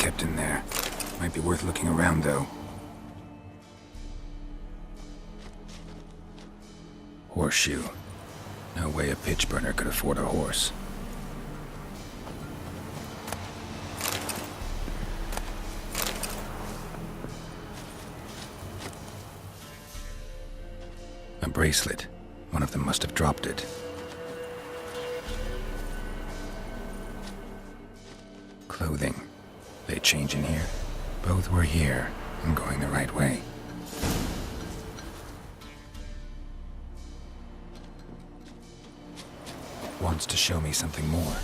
kept in there. Might be worth looking around, though. Horseshoe. No way a pitch burner could afford a horse. A bracelet. One of them must have dropped it. Clothing. They change in here? Both were here. I'm going the right way. Wants to show me something more.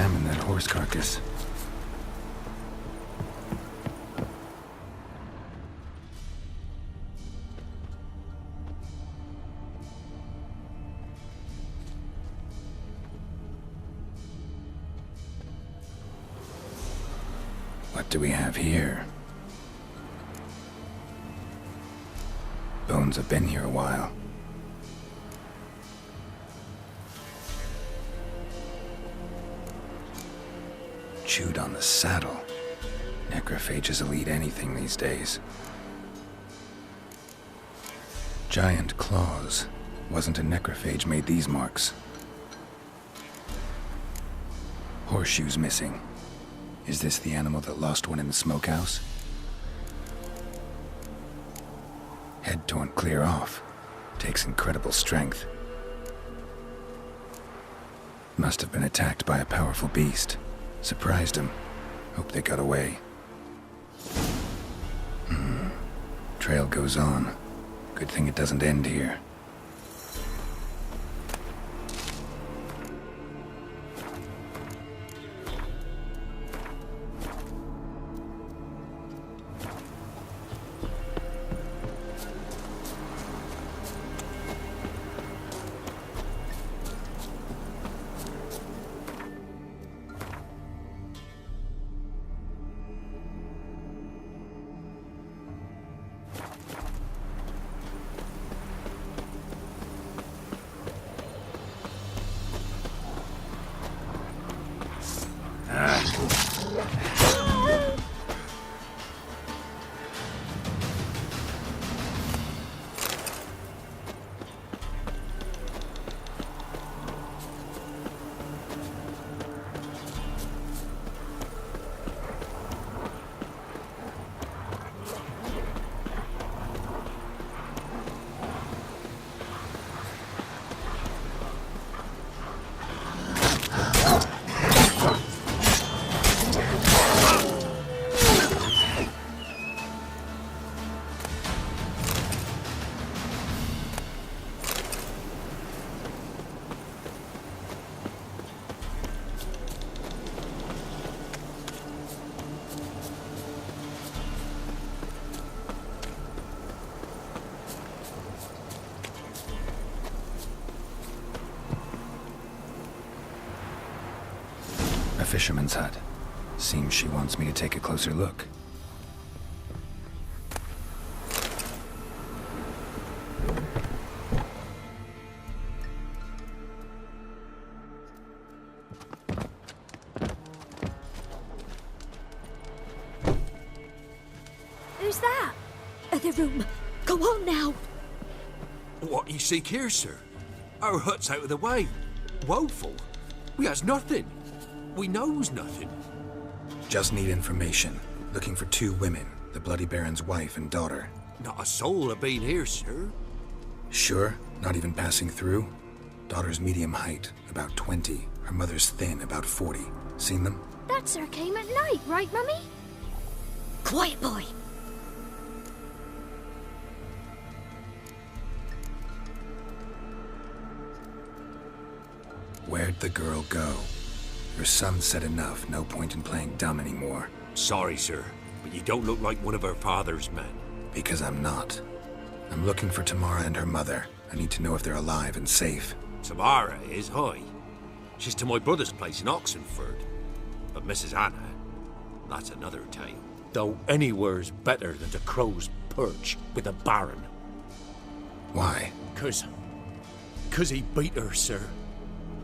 examine that horse carcass. What do we have here? Bones have been here a while. Chewed on the saddle. Necrophages will eat anything these days. Giant claws. Wasn't a necrophage made these marks. Horseshoes missing. Is this the animal that lost one in the smokehouse? Head torn clear off. Takes incredible strength. Must have been attacked by a powerful beast. Surprised him. Hope they got away. Trail goes on. Good thing it doesn't end here. A fisherman's hut. Seems she wants me to take a closer look. Who's that? Other room. Go on now. What you seek here, sir? Our hut's out of the way. Woeful. We has nothing. We knows nothing. Just need information. Looking for 2 women, the Bloody Baron's wife and daughter. Not a soul have been here, sir. Sure? Not even passing through? Daughter's medium height, about 20. Her mother's thin, about 40. Seen them? That sir came at night, right, Mummy? Quiet, boy. Where'd the girl go? Your son said enough, no point in playing dumb anymore. Sorry, sir, but you don't look like one of our father's men. Because I'm not. I'm looking for Tamara and her mother. I need to know if they're alive and safe. Tamara is high. She's to my brother's place in Oxenford. But Mrs. Anna, that's another tale. Though anywhere's better than the Crow's Perch with a Baron. Why? 'Cause he beat her, sir.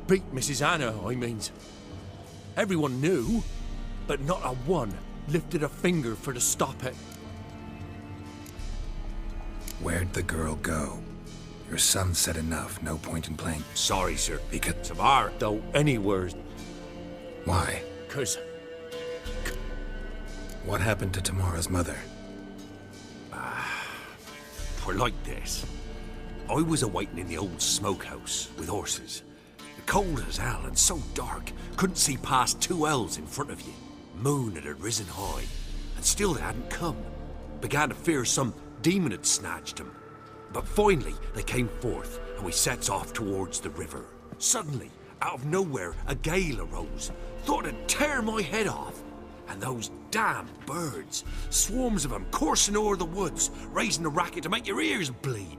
Beat Mrs. Anna, I means. Everyone knew, but not a one lifted a finger for to stop it. Where'd the girl go? Your son said enough, no point in playing. Sorry, sir. Because... Tamara, though anywhere's... Why? 'Cause... What happened to Tamara's mother? Twere like this. I was awaiting in the old smokehouse with horses. Cold as hell and so dark, couldn't see past 2 ells in front of you. Moon had risen high, and still they hadn't come. Began to fear some demon had snatched them. But finally they came forth, and we sets off towards the river. Suddenly, out of nowhere, a gale arose. Thought it'd tear my head off. And those damn birds, swarms of them coursing o'er the woods, raising a racket to make your ears bleed.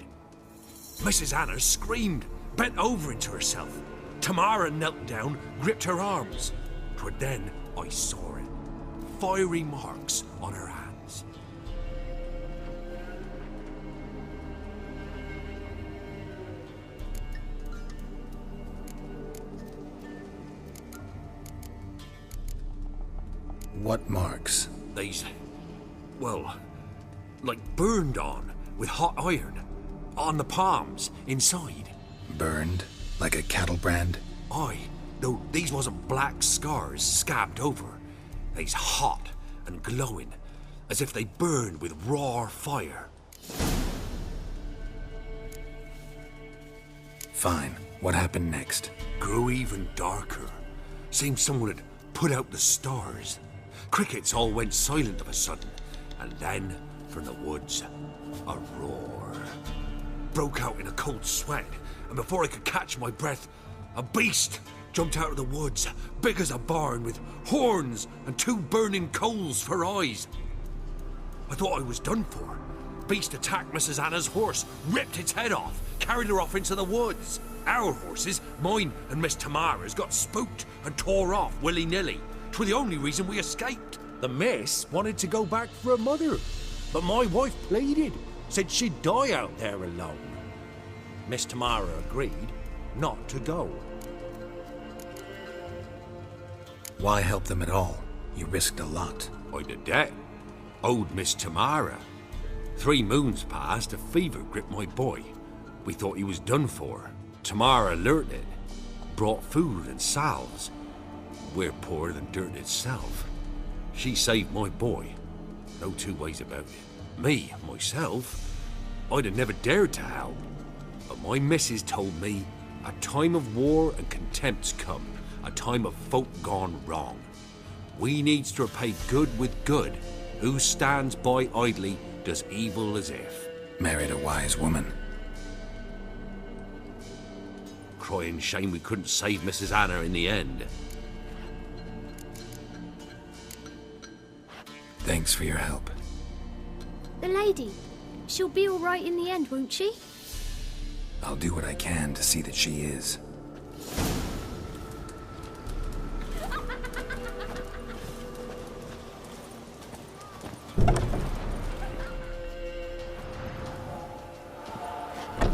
Mrs. Anna screamed, bent over into herself. Tamara knelt down, gripped her arms. 'Twas then I saw it. Fiery marks on her hands. What marks? These, well, like burned on with hot iron. On the palms, inside. Burned? Like a cattle brand? Aye, though these wasn't black scars scabbed over. They's hot and glowing, as if they burned with raw fire. Fine. What happened next? Grew even darker. Seemed someone had put out the stars. Crickets all went silent of a sudden, and then, from the woods, a roar. Broke out in a cold sweat, and before I could catch my breath, a beast jumped out of the woods, big as a barn, with horns and 2 burning coals for eyes. I thought I was done for. Beast attacked Mrs. Anna's horse, ripped its head off, carried her off into the woods. Our horses, mine and Miss Tamara's, got spooked and tore off willy-nilly. 'Twas the only reason we escaped. The miss wanted to go back for her mother, but my wife pleaded, said she'd die out there alone. Miss Tamara agreed not to go. Why help them at all? You risked a lot. I'd a debt. Owed Miss Tamara. 3 moons passed, a fever gripped my boy. We thought he was done for. Tamara learnt it. Brought food and salves. We're poorer than dirt itself. She saved my boy. No 2 ways about it. Me, myself, I'd have never dared to help. But my missus told me a time of war and contempt's come. A time of folk gone wrong. We needs to repay good with good. Who stands by idly does evil as if. Married a wise woman. Crying shame we couldn't save Mrs. Anna in the end. Thanks for your help. The lady. She'll be all right in the end, won't she? I'll do what I can to see that she is.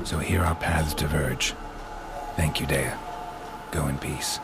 So here our paths diverge. Thank you, Dea. Go in peace.